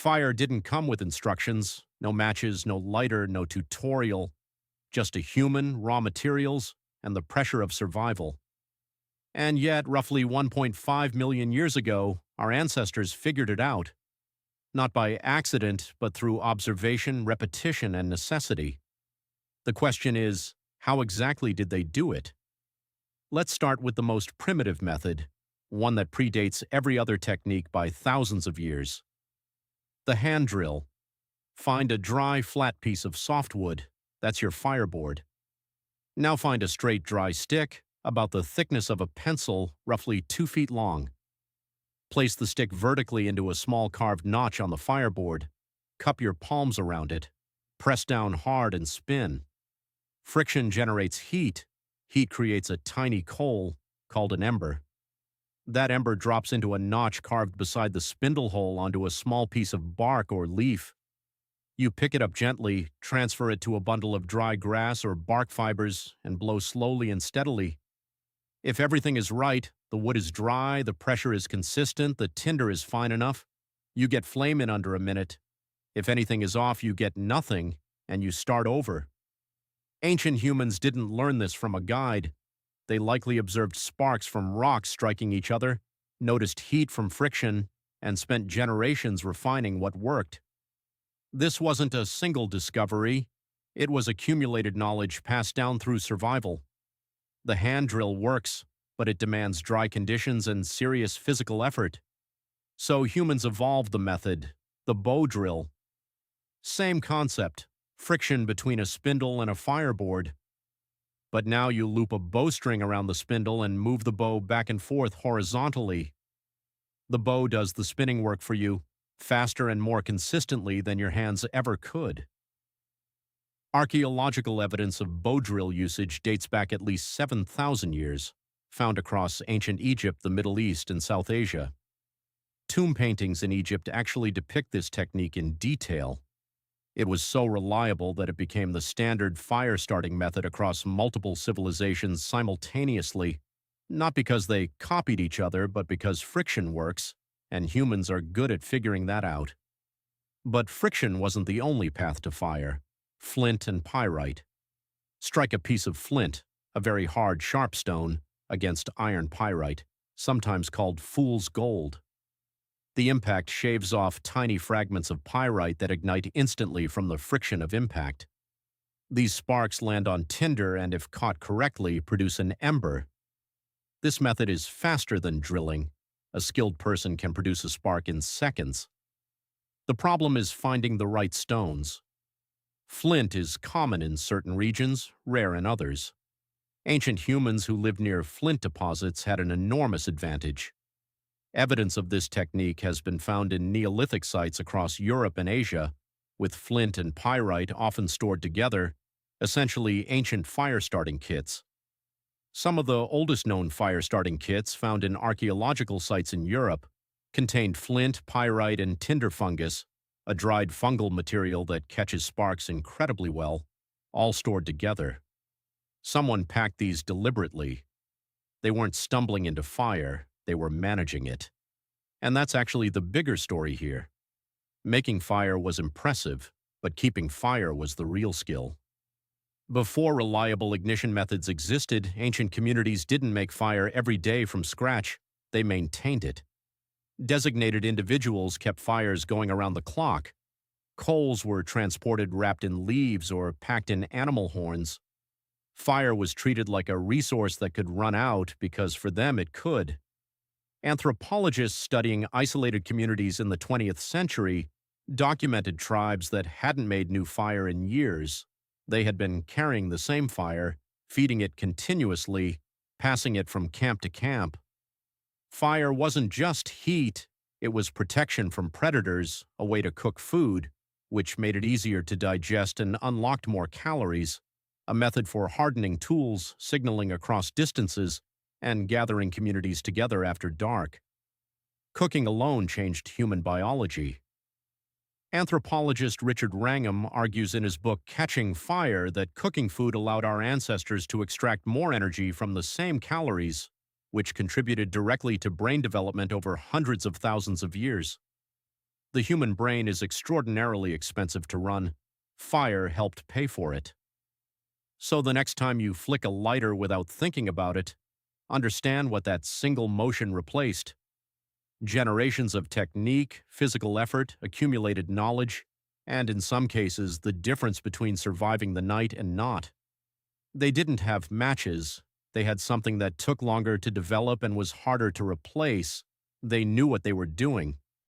Fire didn't come with instructions, no matches, no lighter, no tutorial, just a human, raw materials, and the pressure of survival. And yet, roughly 1.5 million years ago, our ancestors figured it out, not by accident, but through observation, repetition, and necessity. The question is, how exactly did they do it? Let's start with the most primitive method, one that predates every other technique by thousands of years. The hand drill. Find a dry, flat piece of softwood. That's your fireboard. Now find a straight, dry stick, about the thickness of a pencil, roughly 2 feet long. Place the stick vertically into a small carved notch on the fireboard. Cup your palms around it. Press down hard and spin. Friction generates heat. Heat creates a tiny coal, called an ember. That ember drops into a notch carved beside the spindle hole onto a small piece of bark or leaf. You pick it up gently, transfer it to a bundle of dry grass or bark fibers, and blow slowly and steadily. If everything is right, the wood is dry, the pressure is consistent, the tinder is fine enough, you get flame in under a minute. If anything is off, you get nothing, and you start over. Ancient humans didn't learn this from a guide. They likely observed sparks from rocks striking each other, noticed heat from friction, and spent generations refining what worked. This wasn't a single discovery. It was accumulated knowledge passed down through survival. The hand drill works, but it demands dry conditions and serious physical effort. So humans evolved the method, the bow drill. Same concept, friction between a spindle and a fireboard. But now you loop a bowstring around the spindle and move the bow back and forth horizontally. The bow does the spinning work for you, faster and more consistently than your hands ever could. Archaeological evidence of bow drill usage dates back at least 7,000 years, found across ancient Egypt, the Middle East, and South Asia. Tomb paintings in Egypt actually depict this technique in detail. It was so reliable that it became the standard fire-starting method across multiple civilizations simultaneously, not because they copied each other, but because friction works, and humans are good at figuring that out. But friction wasn't the only path to fire. Flint and pyrite. Strike a piece of flint, a very hard, sharp stone, against iron pyrite, sometimes called fool's gold. The impact shaves off tiny fragments of pyrite that ignite instantly from the friction of impact. These sparks land on tinder and, if caught correctly, produce an ember. This method is faster than drilling. A skilled person can produce a spark in seconds. The problem is finding the right stones. Flint is common in certain regions, rare in others. Ancient humans who lived near flint deposits had an enormous advantage. Evidence of this technique has been found in Neolithic sites across Europe and Asia, with flint and pyrite often stored together, essentially ancient fire-starting kits. Some of the oldest known fire-starting kits found in archaeological sites in Europe contained flint, pyrite, and tinder fungus, a dried fungal material that catches sparks incredibly well, all stored together. Someone packed these deliberately. They weren't stumbling into fire, they were managing it. And that's actually the bigger story here. Making fire was impressive, but keeping fire was the real skill. Before reliable ignition methods existed, ancient communities didn't make fire every day from scratch, they maintained it. Designated individuals kept fires going around the clock. Coals were transported wrapped in leaves or packed in animal horns. Fire was treated like a resource that could run out because for them it could. Anthropologists studying isolated communities in the 20th century documented tribes that hadn't made new fire in years. They had been carrying the same fire, feeding it continuously, passing it from camp to camp. Fire wasn't just heat, it was protection from predators, a way to cook food, which made it easier to digest and unlocked more calories, a method for hardening tools, signaling across distances, and gathering communities together after dark. Cooking alone changed human biology. Anthropologist Richard Wrangham argues in his book Catching Fire that cooking food allowed our ancestors to extract more energy from the same calories, which contributed directly to brain development over hundreds of thousands of years. The human brain is extraordinarily expensive to run. Fire helped pay for it. So the next time you flick a lighter without thinking about it, understand what that single motion replaced. Generations of technique, physical effort, accumulated knowledge, and in some cases, the difference between surviving the night and not. They didn't have matches. They had something that took longer to develop and was harder to replace. They knew what they were doing.